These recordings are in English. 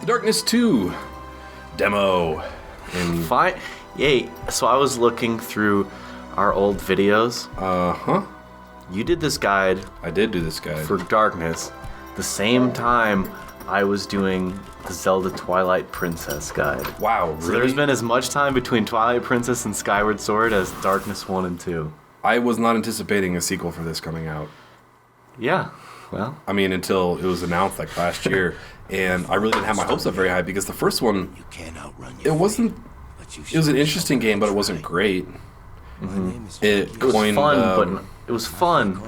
The Darkness 2 demo. And Fine. Yay. So I was looking through our old videos. You did this guide. I did do this guide. For Darkness. The same time I was doing the Zelda Twilight Princess guide. Wow, really? So there's been as much time between Twilight Princess and Skyward Sword as Darkness 1 and 2. I was not anticipating a sequel for this coming out. Yeah, well. I mean, until it was announced like last year. And I really didn't have my hopes up very high because the first one, it was an interesting game, but it wasn't great. Mm-hmm. It was fun, it was fun,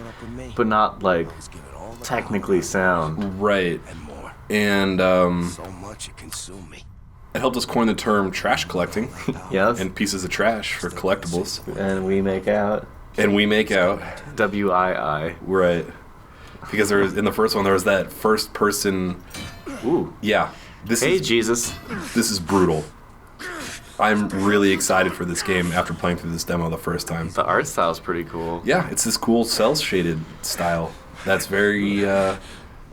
but not like technically sound. Right. And it helped us coin the term trash collecting. Yes. And pieces of trash for collectibles. And we make out. WII. Right. Because there was, in the first one, there was that first person. Ooh. Yeah. Jesus. This is brutal. I'm really excited for this game after playing through this demo the first time. The art style's pretty cool. Yeah, it's this cool cel-shaded style. That's very,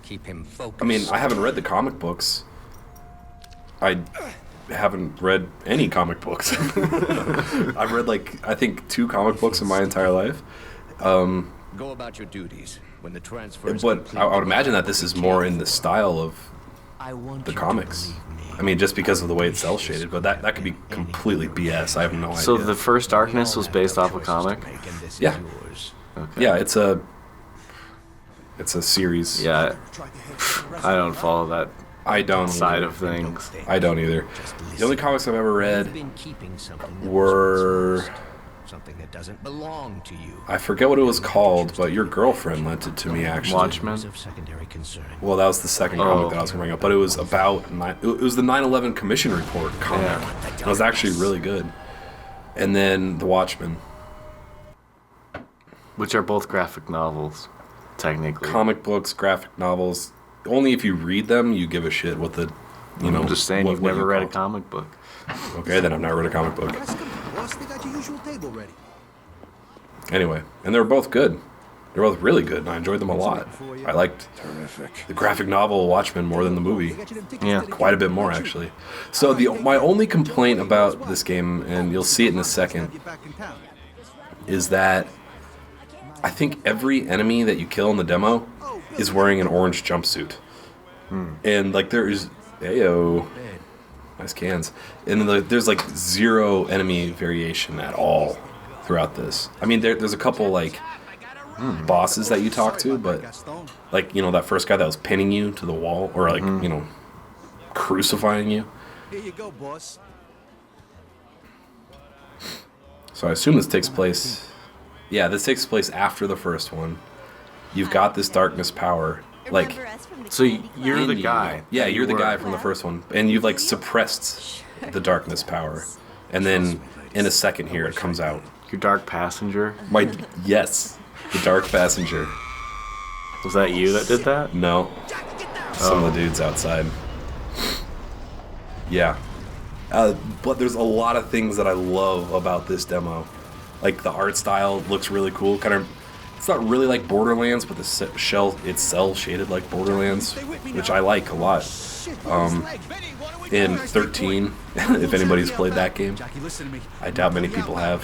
Keep him focused. I mean, I haven't read the comic books. I haven't read any comic books. I've read, I think 2 comic books in my entire life. Go about your duties. When the transfer is but complete, I would imagine that this is more in the style of the comics. I mean, just because of the way it's cel-shaded, but that could be completely BS. I have no idea. So the first Darkness was based off a comic? Yeah. Okay. Yeah, it's a series. Yeah, I don't follow that side of things. I don't either. The only comics I've ever read were something that doesn't belong to you. I forget what it was called, but your girlfriend lent it to me actually. Watchmen. Well, that was the second comic that I was going to bring up, but it was about it was the 9/11 Commission Report comic. Yeah. It was actually really good. And then the Watchmen, which are both graphic novels, technically. Comic books, graphic novels. Only if you read them, you give a shit what the, I'm just saying you've never read a comic book. Okay, then I've never read a comic book. Anyway, and they were both good. They're both really good, and I enjoyed them a lot. I liked the graphic novel Watchmen more than the movie. Yeah, quite a bit more actually. So my only complaint about this game, and you'll see it in a second, is that I think every enemy that you kill in the demo is wearing an orange jumpsuit. And there is ayo, nice cans. And there's 0 enemy variation at all throughout this. I mean, there's a couple bosses that you talk to, but that first guy that was pinning you to the wall, or crucifying you. Here you go, boss. So I assume this takes place. Yeah, this takes place after the first one. You've got this darkness power, So you're the guy. Yeah, you're the guy from the first one, and you've suppressed the darkness power, and then in a second here it comes out. Your dark passenger. Yes, the dark passenger. Was that you that did that? No, some of the dudes outside. Yeah, but there's a lot of things that I love about this demo. The art style looks really cool. It's not really like Borderlands, but the shell it's cel-shaded like Borderlands, which I like a lot. In 13, if anybody's played that game, I doubt many people have.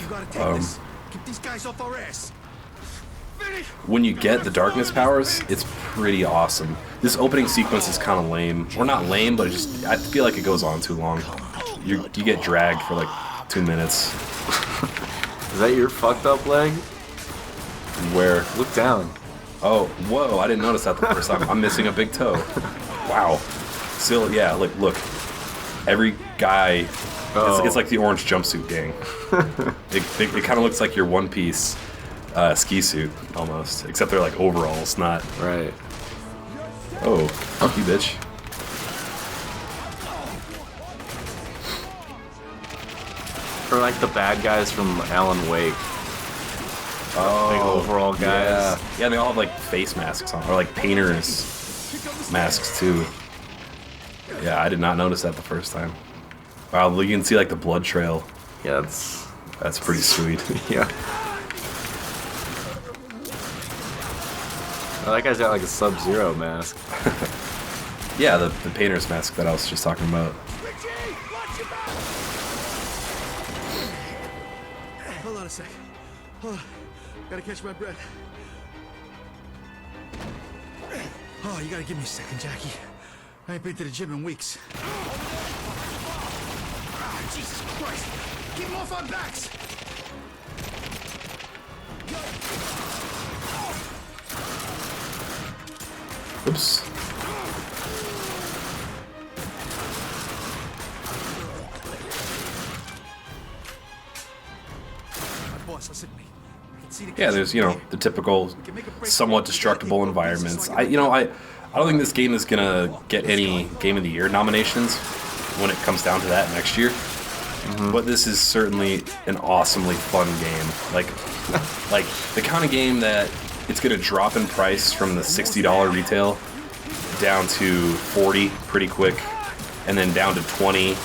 When you get the darkness powers, it's pretty awesome. This opening sequence is kind of lame, or not lame, but I feel like it goes on too long. You get dragged for 2 minutes. Is that your fucked up leg? Where? Look down. Oh, whoa, I didn't notice that the first time. I'm missing a big toe. Wow. Still, yeah, look. Every guy, it's like the orange jumpsuit gang. It kind of looks like your One Piece ski suit, almost. Except they're overalls, not... Right. Oh, fuck you, bitch. Or the bad guys from Alan Wake. Oh, big overall guys. Yeah, they all have face masks on, or painters masks too. Yeah, I did not notice that the first time. Wow, you can see the blood trail. Yeah, that's pretty sweet. Yeah. That guy's got a Sub-Zero mask. Yeah, the painter's mask that I was just talking about. Hold on a sec. Hold on. Gotta catch my breath. Oh, you gotta give me a second, Jackie. I ain't been to the gym in weeks. Ah, Jesus Christ! Keep them off our backs! Oops. Boss, listen to me. I can see the Yeah, there's, you know, the typical somewhat destructible environments. I don't think this game is gonna get any Game of the Year nominations when it comes down to that next year. But this is certainly an awesomely fun game. Like the kind of game that it's gonna drop in price from the $60 retail down to $40 pretty quick, and then down to $20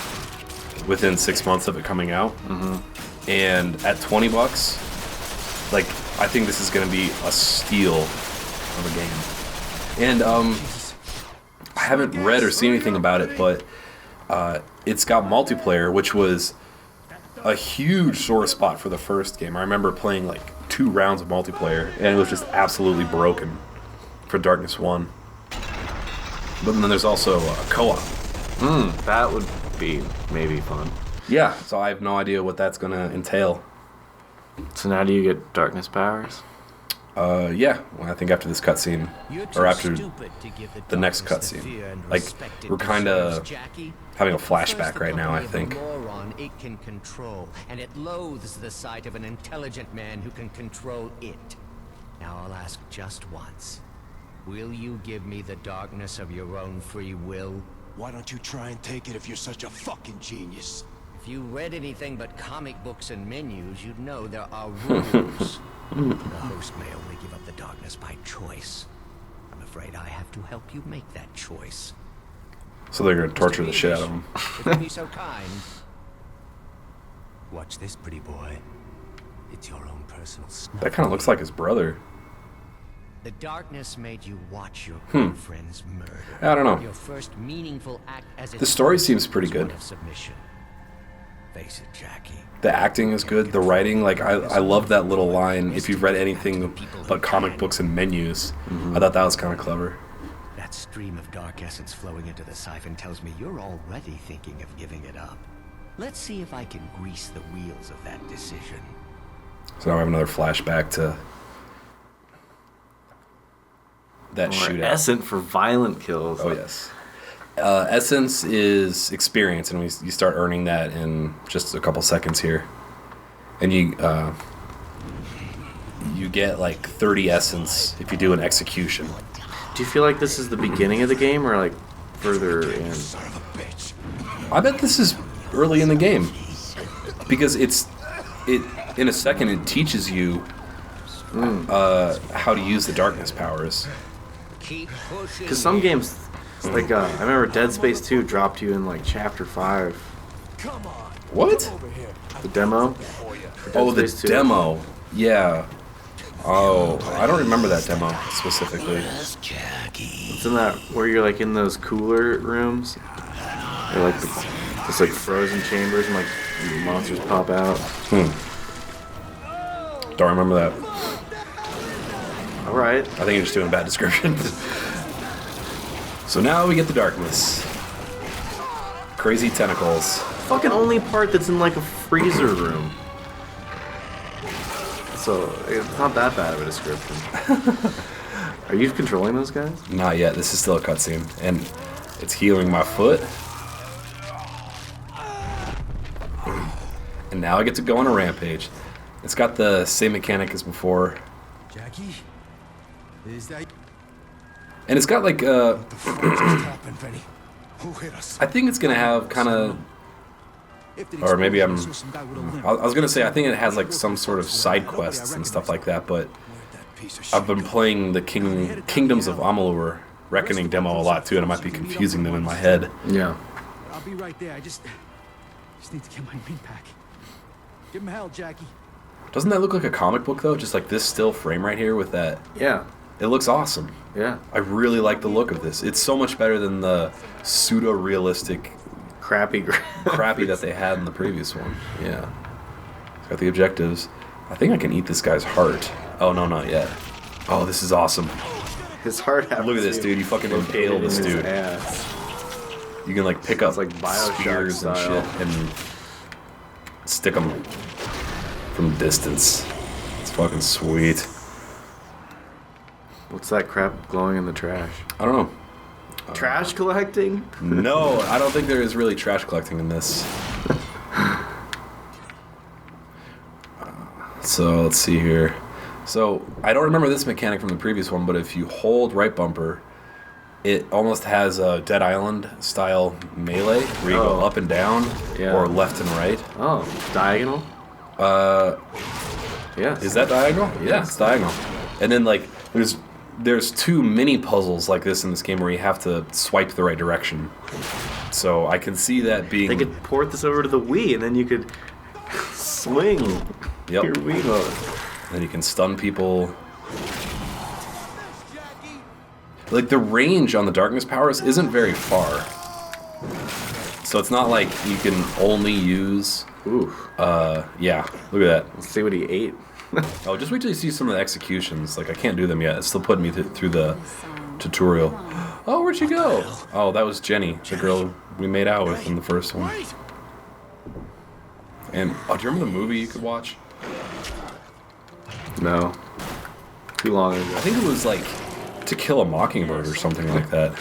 within 6 months of it coming out. And at $20, like, I think this is going to be a steal of a game. And I haven't read or seen anything about it, but it's got multiplayer, which was a huge sore spot for the first game. I remember playing like 2 rounds of multiplayer, and it was just absolutely broken for Darkness 1. But then there's also co-op. That would be maybe fun. Yeah, so I have no idea what that's going to entail. So now do you get darkness powers? Yeah, well, I think after this cutscene, or after the next cutscene. Like, we're kind of having a flashback right now, I think. Moron it can control, and it loathes the sight of an intelligent man who can control it. Now I'll ask just once. Will you give me the darkness of your own free will? Why don't you try and take it if you're such a fucking genius? If you read anything but comic books and menus, you'd know there are rules. The host may only give up the darkness by choice. I'm afraid I have to help you make that choice. So they're going to torture the shit out of him. If you'd be so kind. Watch this, pretty boy. It's your own personal snuff. That kind of looks like his brother. The darkness made you watch your girlfriend's murder. I don't know. Your first meaningful act as The story seems pretty good. of submission. Face it, Jackie. The acting is good. The writing, like, I love that little line. If you've read anything but comic books and menus, I thought that was kind of clever. That stream of dark essence flowing into the siphon tells me you're already thinking of giving it up. Let's see if I can grease the wheels of that decision. So now we have another flashback to that shootout. Essence for violent kills. Oh, yes. Essence is experience, and you start earning that in just a couple seconds here. And you get like 30 essence if you do an execution. Do you feel like this is the beginning of the game or like further in? I bet this is early in the game because it in a second it teaches you how to use the darkness powers. Because some games, like I remember Dead Space 2 dropped you in like chapter 5. What? The demo. for Dead Oh, the Space 2. demo. Yeah. Oh, I don't remember that demo specifically. It's in that where you're like in those cooler rooms. They're like it's like frozen chambers and like monsters pop out. Don't remember that. All right. I think you're just doing a bad description. So now we get the darkness. Crazy tentacles. Fucking only part that's in like a freezer room. So it's not that bad of a description. Are you controlling those guys? Not yet. This is still a cutscene, and it's healing my foot. And now I get to go on a rampage. It's got the same mechanic as before. Jackie? Is that... And it's got like What the fuck just happened, Benny? Who hit us? I think it's gonna have kind of, or maybe I was gonna say I think it has like some sort of side quests and stuff like that. But I've been playing the Kingdoms of Amalur Reckoning demo a lot too, and I might be confusing them in my head. Yeah. I'll be right there. I just need to get my ring back. Give him hell, Jackie. Doesn't that look like a comic book though? Just like this still frame right here with that. Yeah. It looks awesome. Yeah. I really like the look of this. It's so much better than the pseudo-realistic Crappy that they had in the previous one. Yeah. It's got the objectives. I think I can eat this guy's heart. Oh, no, not yet. Oh, this is awesome. His heart happens. Look at this, dude. You fucking impale this dude. Ass. You can, like, pick up like BioShock spears and style. shit and stick them from distance. It's fucking sweet. What's that crap glowing in the trash? I don't know. Trash collecting? No, I don't think there is really trash collecting in this. So let's see here. So I don't remember this mechanic from the previous one, but if you hold right bumper, it almost has a Dead Island style melee where you go up and down or left and right. Oh, diagonal? Yeah. Is that diagonal? Yeah, it's diagonal. And then like there's two mini puzzles like this in this game where you have to swipe the right direction. So I can see that being... They could port this over to the Wii and then you could swing your Wii mode. And you can stun people. Like the range on the darkness powers isn't very far. So it's not like you can only use... Ooh. Yeah, look at that. Let's see what he ate. Oh, just wait till you see some of the executions. Like, I can't do them yet. It's still putting me through the tutorial. Oh, where'd she go? Oh, that was Jenny, the girl we made out with in the first one. And, oh, do you remember the movie you could watch? No. Too long ago. I think it was, like, To Kill a Mockingbird or something like that.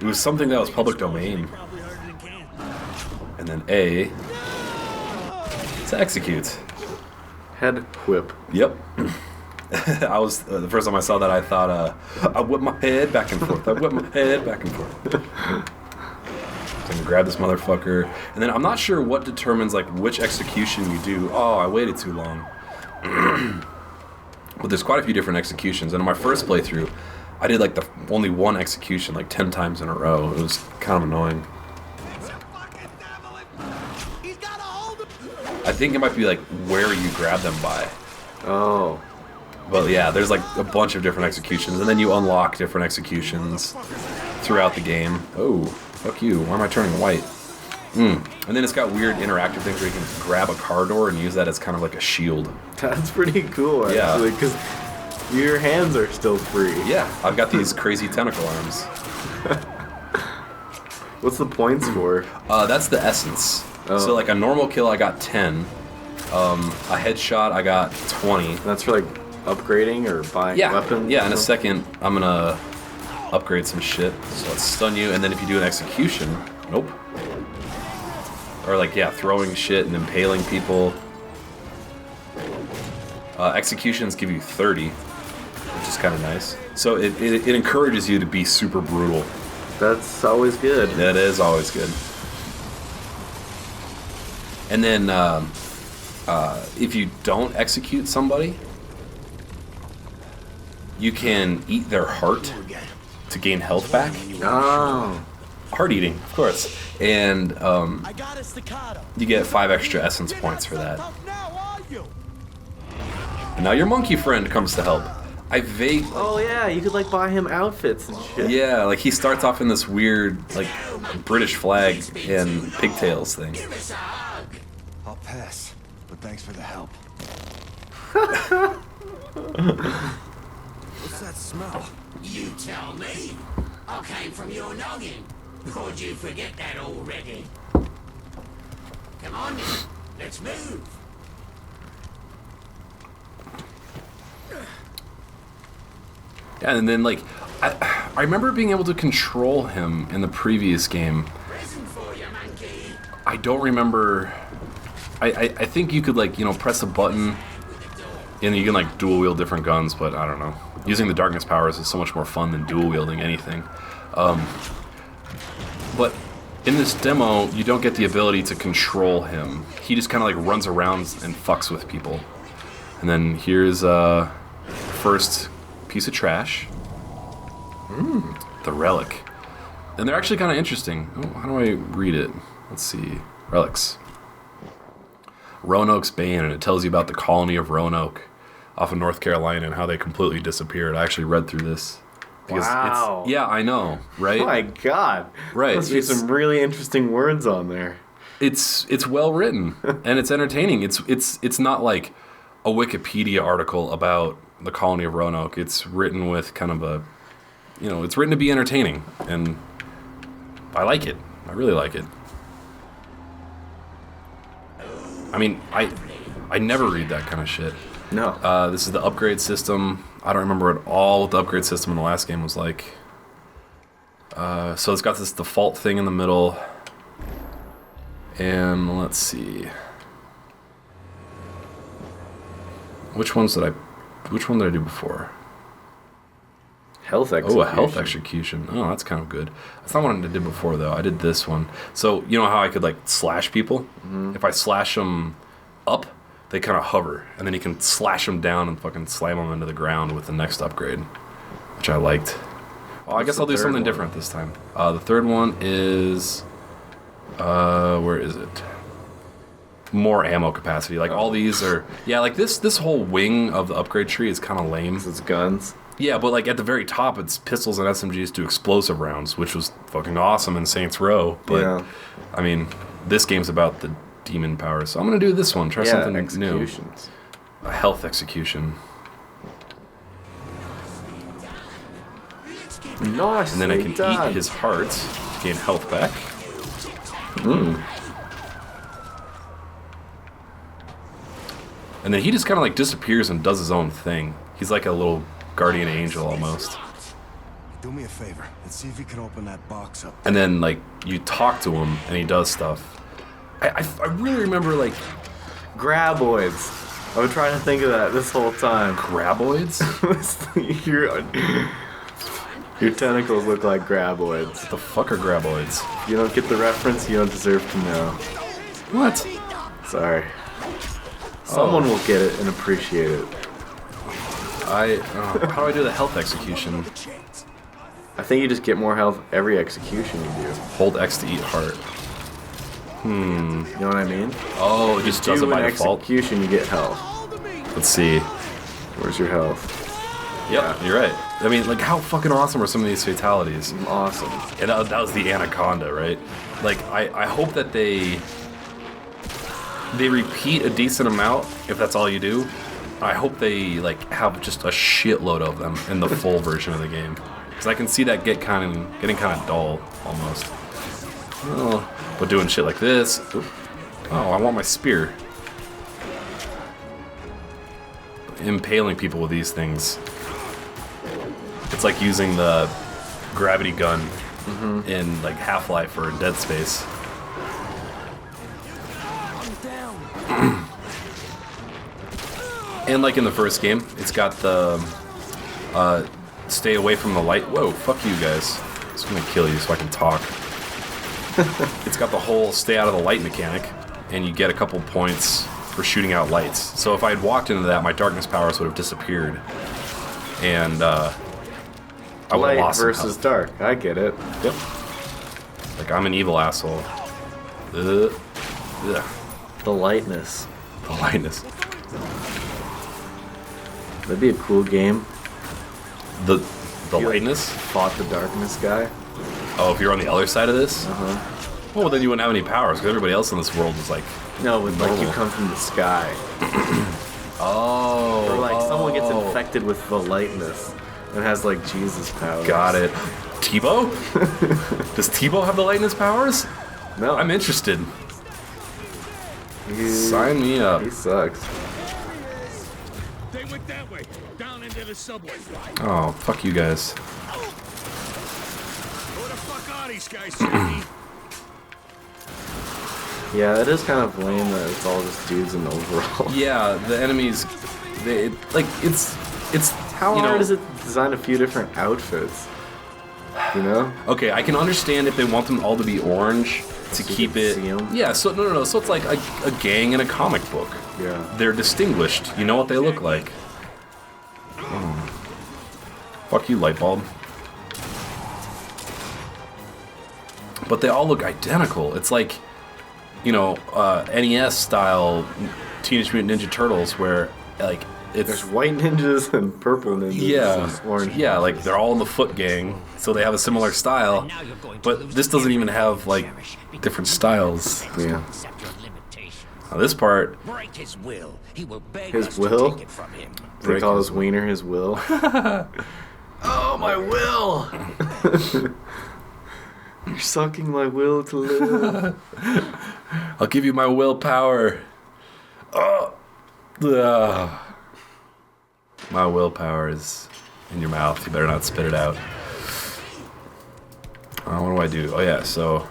It was something that was public domain. And then A to execute. Head whip. Yep. I was the first time I saw that, I thought, I whip my head back and forth. I whip my head back and forth. So I'm gonna grab this motherfucker, and then I'm not sure what determines like which execution you do. Oh, I waited too long. But there's quite a few different executions, and in my first playthrough, I did like the only one execution like 10 times in a row. It was kind of annoying. I think it might be like where you grab them by. Oh. But yeah, there's like a bunch of different executions, and then you unlock different executions throughout the game. Oh, fuck you. Why am I turning white? And then it's got weird interactive things where you can grab a car door and use that as kind of like a shield. That's pretty cool, actually, because your hands are still free. Yeah, I've got these crazy tentacle arms. What's the points for? That's the essence. Oh. So like a normal kill, I got 10. A headshot, I got 20. That's for like upgrading or buying weapons? Yeah, in a second, I'm gonna upgrade some shit. So let's stun you, and then if you do an execution, nope. Or like, yeah, throwing shit and impaling people. Executions give you 30, which is kind of nice. So it encourages you to be super brutal. That's always good. That is always good. And then if you don't execute somebody, you can eat their heart to gain health back. Oh. Heart eating, of course. And you get 5 extra essence points for that. And now your monkey friend comes to help. Oh yeah, you could like buy him outfits and shit. Yeah, like he starts off in this weird, like, British flag and pigtails thing. I'll pass, but thanks for the help. What's that smell? You tell me. I came from your noggin. Or did you forget that already? Come on, let's move. Yeah, and then, like, I remember being able to control him in the previous game. I don't remember... I think you could, like, you know, press a button and you can, like, dual wield different guns, but I don't know. Using the darkness powers is so much more fun than dual wielding anything. But in this demo, you don't get the ability to control him. He just kind of, like, runs around and fucks with people. And then here's first piece of trash. The relic. And they're actually kind of interesting. Oh, how do I read it? Let's see. Relics. Roanoke's Bane, and it tells you about the colony of Roanoke. off of North Carolina and how they completely disappeared. I actually read through this. Wow. Yeah, I know, right? Oh my God. Right. Must be some really interesting words on there. It's well written and it's entertaining. It's not like a Wikipedia article about the colony of Roanoke. It's written with kind of a, it's written to be entertaining, and I like it. I really like it. I mean, I never read that kind of shit. No. This is the upgrade system. I don't remember at all what the upgrade system in the last game was like. So it's got this default thing in the middle. And let's see. Which one did I do before? Health execution. Oh, a health execution. Oh, that's kind of good. That's not what I did before, though. I did this one. So, you know how I could, like, slash people? Mm-hmm. If I slash them up, they kind of hover. And then you can slash them down and fucking slam them into the ground with the next upgrade. Which I liked. Well, I guess I'll do something different this time. The third one is... where is it? More ammo capacity. Like, all these are... Yeah, like, this whole wing of the upgrade tree is kind of lame. It's guns. Yeah, but like at the very top, it's pistols and SMGs to explosive rounds, which was fucking awesome in Saints Row. But yeah. I mean, this game's about the demon powers, so I'm gonna do this one. Try something new. A health execution. Nice. And then I can eat his heart to gain health back. And then he just kind of like disappears and does his own thing. He's like a little guardian angel almost. Do me a favor and see if you can open that box up. And then like you talk to him and he does stuff. I really remember like graboids. I've been trying to think of that this whole time. Graboids? Your tentacles look like graboids. What the fuck are graboids? If you don't get the reference, you don't deserve to know. What? Sorry. Someone will get it and appreciate it. How do I do the health execution? I think you just get more health every execution you do. Hold X to eat heart. You know what I mean? Oh, it just does it by default? Execution, you get health. Let's see. Where's your health? Yep, you're right. I mean, like, how fucking awesome are some of these fatalities? Awesome. And that was the Anaconda, right? Like, I hope that they repeat a decent amount, if that's all you do. I hope they, like, have just a shitload of them in the full version of the game. Because I can see that getting kind of dull, almost. Oh, but doing shit like this... Oh, I want my spear. Impaling people with these things. It's like using the gravity gun in, like, Half-Life or Dead Space. And like in the first game, it's got the stay away from the light. Whoa, fuck you guys. I'm just gonna kill you so I can talk. It's got the whole stay out of the light mechanic, and you get a couple points for shooting out lights. So if I had walked into that, my darkness powers would have disappeared. And I would have Light lost some versus health. dark. I get it. Yep. Like, I'm an evil asshole. Ugh. The lightness. The lightness. That'd be a cool game. The You lightness? Fought the darkness guy. Oh, if you're on the other side of this? Uh-huh. Well, then you wouldn't have any powers, because everybody else in this world is like... No, but like you Normal. come from the sky. Oh. Or like someone gets infected with the lightness and has like Jesus powers. Got it. Tebow? Does Tebow have the lightness powers? No. I'm interested. He, Sign me up. He sucks. They went that way, down into the subway. Oh, fuck you guys. Who the fuck are these guys, Jackie? Yeah, it is kind of lame that it's all just dudes in overalls. Yeah, the enemies... it's How you know, hard is it to design a few different outfits? You know? Okay, I can understand if they want them all to be orange to So you keep can it... see 'em? Yeah, so no. So it's like a gang in a comic book. Yeah. They're distinguished. You know what they look like. Fuck you, Lightbulb. But they all look identical. It's like, you know, NES style Teenage Mutant Ninja Turtles, where like There's white ninjas and purple ninjas. yeah, and orange. yeah, like they're all in the Foot Gang, so they have a similar style. But this doesn't even have like different styles. Yeah. Accept your limitations. Now this part, Break his will. He will beg His us will? to take it from him. They call his wiener his will. oh my will. You're sucking my will to live. I'll give you my willpower. My willpower is in your mouth. You better not spit it out. What do I do? Oh yeah, so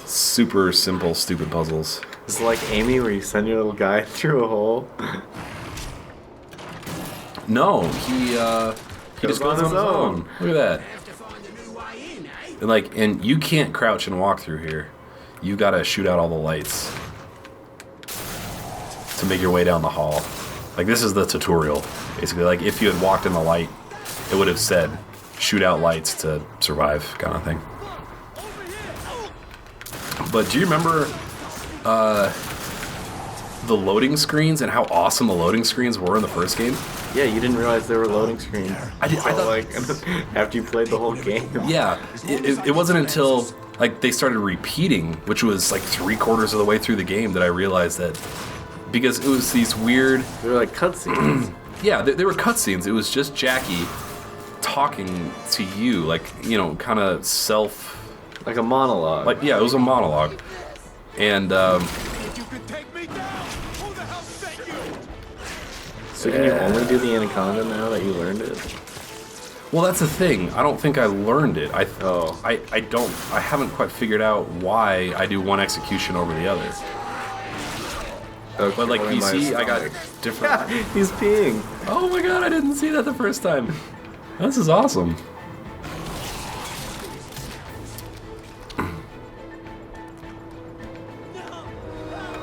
super simple, stupid puzzles. It's like Amy, where you send your little guy through a hole. No, he just goes on his own. Look at that. Have to find a new way in, eh? And you can't crouch and walk through here. You gotta shoot out all the lights to make your way down the hall. Like, this is the tutorial, basically. Like, if you had walked in the light, it would have said, shoot out lights to survive, kind of thing. But do you remember the loading screens and how awesome the loading screens were in the first game? Yeah, you didn't realize they were loading screens. I thought, like, after you played the whole game. yeah, it wasn't until like they started repeating, which was like 3/4 of the way through the game, that I realized that, because it was these weird, They were like cutscenes. yeah, they were cutscenes. It was just Jackie talking to you, like, you know, kind of Like a monologue. like, yeah, it was a monologue, and If you can take me down, who the hell sent you? So can you only do the anaconda now that you learned it? well, that's the thing. I don't think I learned it. I Oh. I haven't quite figured out why I do one execution over the other. Okay, But like what you am see, I got different. He's peeing. Oh my god, I didn't see that the first time. This is awesome.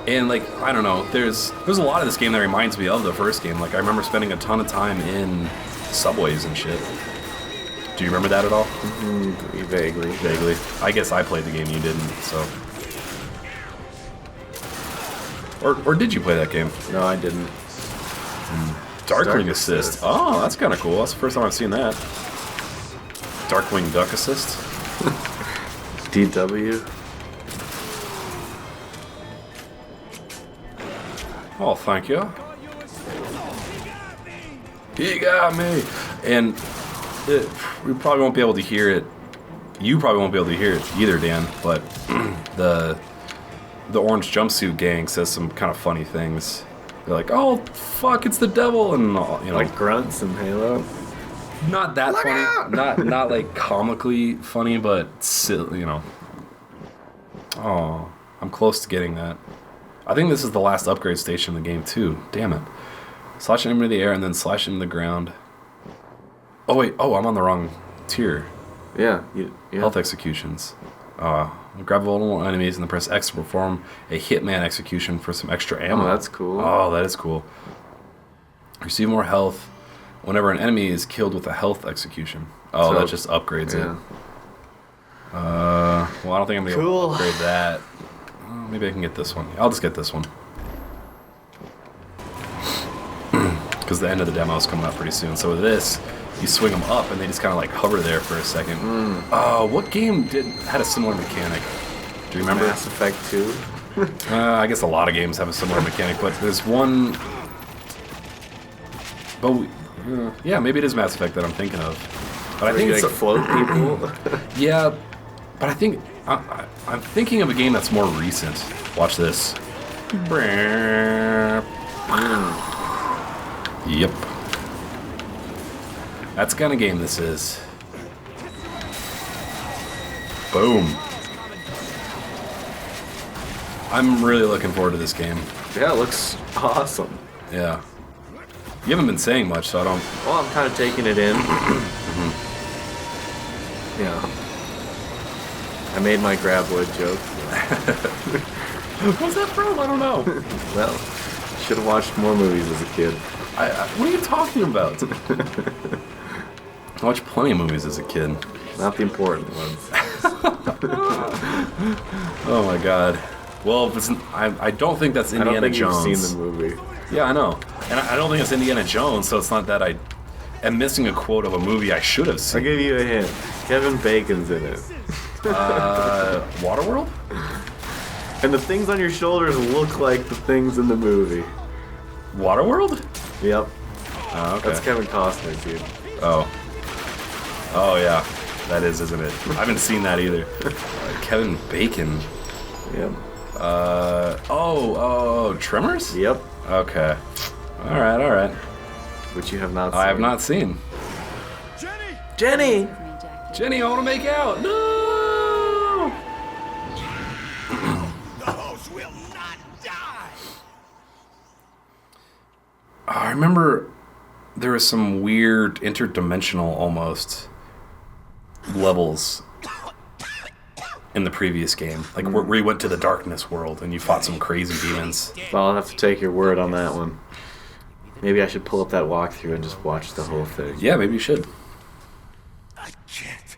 And like, I don't know, there's a lot of this game that reminds me of the first game. Like, I remember spending a ton of time in subways and shit. Do you remember that at all? Vaguely. Vaguely. I guess I played the game, you didn't, so. Or did you play that game? No, I didn't. Darkwing Dark Assist. Assist. Oh, that's kind of cool. That's the first time I've seen that. Darkwing Duck Assist. DW. Oh, thank you. He got me. And we probably won't be able to hear it. You probably won't be able to hear it either, Dan. But the orange jumpsuit gang says some kind of funny things. They're like, "Oh, fuck, it's the devil," and all, you know, Like grunts in Halo. not that funny, not like comically funny, but silly, you know. Oh, I'm close to getting that. I think this is the last upgrade station in the game too. Damn it! Slash into the air and then slash into the ground. Oh wait, I'm on the wrong tier. Yeah. Health executions. Grab vulnerable enemies and then press X to perform a hitman execution for some extra ammo. Oh, that's cool. Oh, that is cool. Receive more health whenever an enemy is killed with a health execution. Oh, So- that just upgrades Yeah. it. Well, I don't think I'm gonna Cool. upgrade that. Maybe I can get this one. I'll just get this one. Because the end of the demo is coming up pretty soon. So with this, you swing them up and they just kind of like hover there for a second. What game had a similar mechanic? Do you remember? Mass Effect 2. I guess a lot of games have a similar mechanic, but there's one. But yeah, maybe it is Mass Effect that I'm thinking of. But I Where think you it's like float people. yeah, but I think I'm thinking of a game that's more recent. Watch this. Yep. That's the kind of game this is. Boom. I'm really looking forward to this game. Yeah, it looks awesome. Yeah. You haven't been saying much, so I don't. Well, I'm kind of taking it in. Yeah. I made my grab wood joke. What's that from? I don't know. Well, should have watched more movies as a kid. What are you talking about? I watched plenty of movies as a kid. Not the important ones. Oh my god. Well, if it's, I don't think that's I Indiana don't think Jones. you've seen the movie. Yeah, I know. And I don't think it's Indiana Jones, so it's not that I am missing a quote of a movie I should have I'll seen. give you a hint. Kevin Bacon's in it. Waterworld? And the things on your shoulders look like the things in the movie. Waterworld? Yep. Oh, okay. That's Kevin Costner, dude. Oh. Oh, yeah. That is, isn't it? I haven't seen that either. Kevin Bacon. Yep. Tremors? Yep. Okay. Alright. Which you have not seen. I have not seen. Jenny! Jenny, I want to make out! No! Those will not die. I remember there was some weird interdimensional almost levels in the previous game. Like where you went to the darkness world and you fought some crazy demons. Well, I'll have to take your word on that one. Maybe I should pull up that walkthrough and just watch the whole thing. Yeah, maybe you should. I can't.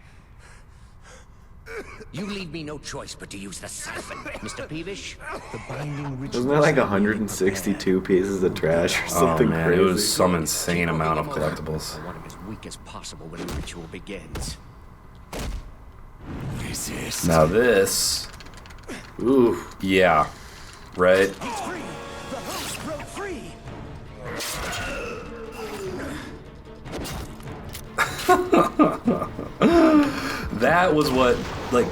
You leave me no choice but to use the siphon, Mr. Peevish. The binding ritual. Wasn't there like 162 pieces of trash or something Oh man, crazy? it was some insane amount of collectibles. One of as weak as possible when the ritual begins. Resist. Now this, Ooh. yeah, right? That was what, like,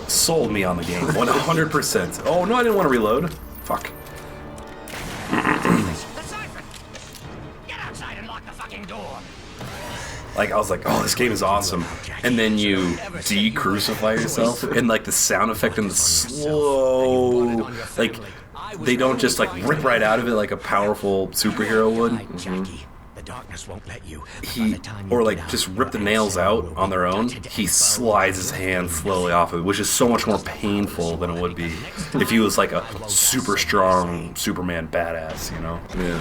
sold me on the game, 100%. Oh, no, I didn't want to reload. Fuck. The siphon. Get outside and lock the fucking door. Like, I was like, oh, this game is awesome. And then you de-crucify yourself, and, like, the sound effect and the slow, like, they don't just, like, rip right out of it like a powerful superhero would. Jackie, the darkness won't let you. Or, like, just rip the nails out on their own. He slides his hand slowly off of it, which is so much more painful than it would be if he was, like, a super strong Superman badass, you know? Yeah.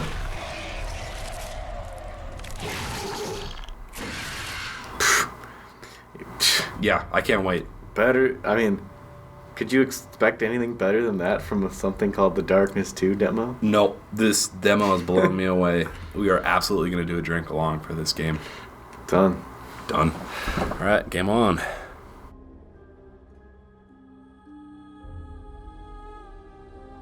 Yeah, I can't wait. Better, I mean, could you expect anything better than that from something called the Darkness 2 demo? No, this demo is blowing me away. We are absolutely going to do a drink along for this game. Done. Done. All right, game on.